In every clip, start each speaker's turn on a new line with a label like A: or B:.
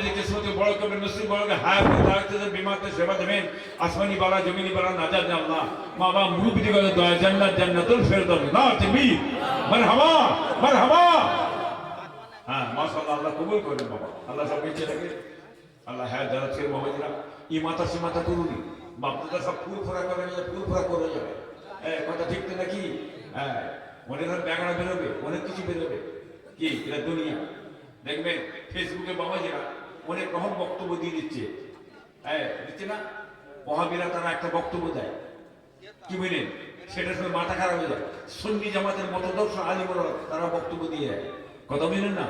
A: ওয়ালিদিকে সবচেয়ে বড় করবেন, নসিব বড় করে হায়াত দায়িত্ব বিমাতে সেবা দেবেন, আসমানি বালা জমিনি বালা নাজাত দেন আল্লাহ। মা বাবা মুরব্বি করে দোয়া জান্নাত জান্নাতুল ফেরদাউস না তাকবীর মারহাবা মারহাবা। হ্যাঁ মাশাআল্লাহ, আল্লাহ কবুল করেন বাবা, আল্লাহ সব ইচ্ছে রাখে, আল্লাহ হায়াত দারাজ করে বাবাজিরা। ই মাতা সীমাতা করুনি বাপদাদা সব ফুরফুরা করে যাবে, ফুরফুরা করে যাবে। কথা ঠিক তো নাকি? হ্যাঁ অনেক ব্যাগড়া বেরোবে, অনেক কিছু বেরোবে, কি এটা দুনিয়া। দেখবেন ফেসবুকে বাবাজিরা অনেক রকম বক্তব্য দিয়ে দিচ্ছে, দিচ্ছে না? ওয়াহাবিরা তারা একটা বক্তব্য দেয়, কি বুঝলেন, সেটা শুনে মাথা খারাপ হয়ে যায়। সুন্নি জামাতের মতদর্শ আলিমরা তারা বক্তব্য দিয়ে দেয়, কথা বুঝলেন না?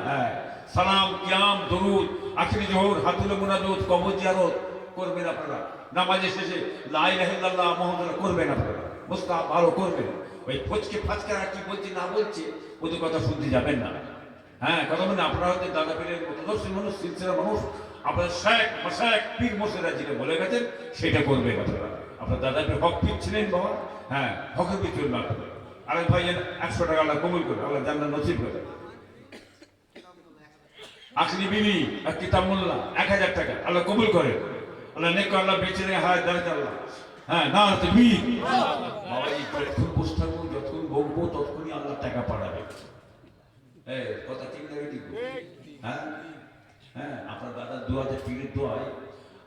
A: সালাম কিয়াম দরুদ আখিরি জোহর হাতুল মুনাজাত কবর জিয়ারত করবেন আপনারা, নামাজের শেষে লা ইলাহা ইল্লাল্লাহ মুহাম্মাদুর করবেন আপনারা, মুস্তাহাব ভালো করবেন। ওই ফচকে ফাচকারা কি বলছে না বলছে ওদের কথা শুনতে যাবেন না। হ্যাঁ কথা বলেন, আপনারা হয়তো দাদা পীরের মতদর্শী মানুষ, সিলসিলার মানুষ, আপনার শেখ মাশায়েখ পীর মুর্শিদরা যেটা বলে গেছেন সেটা করবেন আপনারা। আপনার দাদা পীর হক পীর ছিলেন বাবা, হ্যাঁ হকের পীর চলবে আপনারা। আরেক ভাই 100 টাকা আল্লাহ কবুল করে, আল্লাহ জান্নাত নসিব করে। আখলি বিবি আর কিতাব মোল্লা 1000 টাকা আল্লাহ কবুল করে, আল্লাহ নেক আল্লাহ বেঁচে রে হায়াত দারাজ আল্লাহ। হ্যাঁ না তাকবীর। বাবা এই যতক্ষণ বসে থাকবো, যতক্ষণ বলবো ততক্ষণই আল্লাহ টাকা পাঠাবে। কথা ঠিক লাগে ঠিক? হ্যাঁ হ্যাঁ আপনার দাদার দোয়াতে পীরের দোয়ায়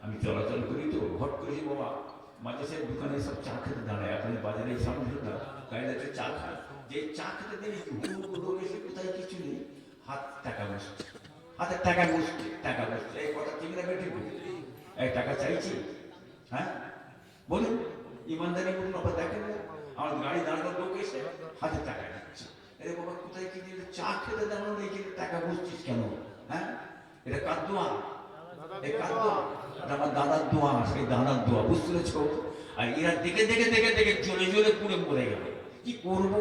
A: আমি চলাচল করি, তো হট করেছি বাবা মাঝে সে দোকানে সব চা খেতে দাঁড়ায়, আপনার বাজারে সামনে গাড়িতে চা খায়, যে চা খেতে দেয় লোক এসে কোথায় কিছু নেই, হাত টাকা বসছে, হাতের টাকা বসছে, টাকা বসছে। এই কথা ঠিক লাগে ঠিক? এই টাকা চাইছি, হ্যাঁ বলুন ইমানদারি বলুন। আবার দেখেন আমার গাড়ি দাঁড়ানো লোক এসে হাতে টাকা দিচ্ছে, এরে বাবা কোথায় কি দিয়ে চা খেতে দাঁড়ানো নেই, টাকা বসছিস কেন? হ্যাঁ এটা কার দোয়া? এই কার দোয়া? আমার দাদার দোয়া, সেই দাদার দোয়া, বুঝতে পেরেছ? আর এরা দেখে দেখে দেখে দেখে জ্বলে জ্বলে পুড়ে মরে গেল। কি করবো,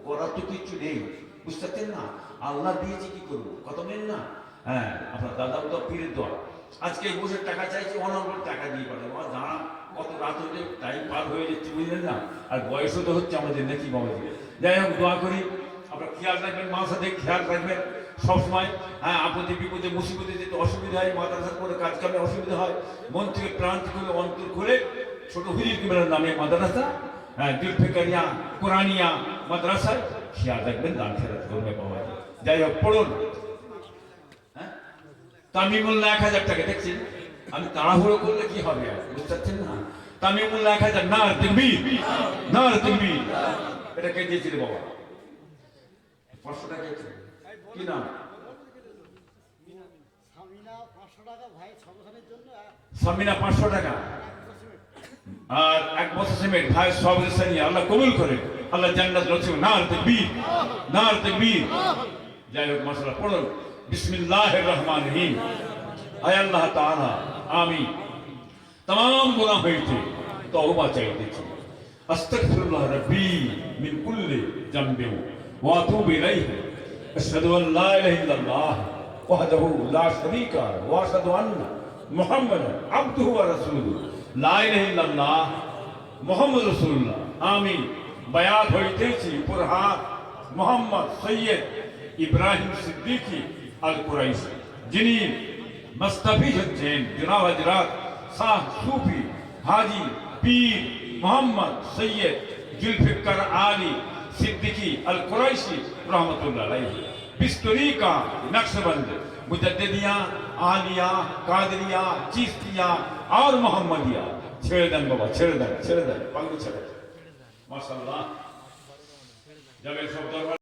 A: করার তো কিছু নেই, বুঝতে পারছেন না? আল্লাহ দিয়েছে, কি করবো, কত মেন না? হ্যাঁ আপনার দাদা তো পীরের দোয়া। আজকে বসে টাকা চাইছে, অনবরত টাকা দিয়ে পাঠাবো। আর দাঁড়া কত রাত হলে টাইম পার হয়ে যাচ্ছে, বুঝলেন না? আর বয়সও তো হচ্ছে আমাদের নাকি বাবা দিয়ে। যাই হোক দোয়া করি, আপনার খেয়াল রাখবেন, মার সাথে খেয়াল রাখবেন সবসময়। হ্যাঁ আপদে বিপদে মুসিবতে যেতে অসুবিধা হয়, মাদ্রাসা করে কাজ কামে অসুবিধা হয়, মন থেকে প্রাণ থেকে অন্তর খুলে ছোট হুজুর কিবলার নামে মাদ্রাসা, হ্যাঁ জুলফিকারিয়া কোরআনিয়া মাদ্রাসায় খেয়াল রাখবেন, দান খেরাত করবে বাবা। যাই হোক পড়ুন। হ্যাঁ তামিমুল্লাহ 1000 টাকা, দেখছেন আমি তাড়াহুড়ো করলে কি হবে, বুঝতে পারছেন না? তামিমুল্লাহ 1000, না তাকবীর না তাকবীর। এটা কে দিয়েছিল বাবা? 500 টাকা। কি নাম? সামিনা 500 টাকা আর 1 বছর সিমেন্ট ভাই সব নিয়ে আল্লাহ কবুল করে, আল্লাহ জান্নাত নসিব। না তাকবীর না তাকবীর। যাই হোক মাশাআল্লাহ পড়ুন। বিসমিল্লাহির রহমানির রহিম। আয় আল্লাহ তাআলা আমি तमाम गुनाह হইতে তওবা চাইতেছি, আস্তাগফিরুল্লাহ রাব্বি মিন কুল্লি যামবিন ওয়া আতুবু ইলাইহি, আশহাদু আন লা ইলাহা ইল্লাল্লাহ ওয়াহদাহু লা শারীকা লাহু ওয়া আশহাদু আন্না মুহাম্মাদান আবদুহু ওয়া রাসূলুহু। লা ইলাহা ইল্লাল্লাহ মুহাম্মাদুর রাসূলুল্লাহ। আমি বায়াত হইতেছি ফরহাদ মুহাম্মদ সৈয়দ ইব্রাহিম সিদ্দিকী আল কুরাইশি, যিনি মুস্তাফিজ হচ্ছেন জনাব হযরত শাহ সুফি হাজি পীর মোহাম্মদ সৈয়দ জুলফিকার আলী सिद्दीकी अल कुरैशी रहमतुल्लाह अलैहि। बिस्तरीका नक्शबंद मुजद्दिदिया आलिया कादरिया चिश्तिया और मोहम्मदिया ছেড়ে দেন বাবা, ছেড়ে দেন, ছেড়ে দেন, পাগড়ি ছেড়ে। মাশাআল্লাহ। যাবে সব দরবার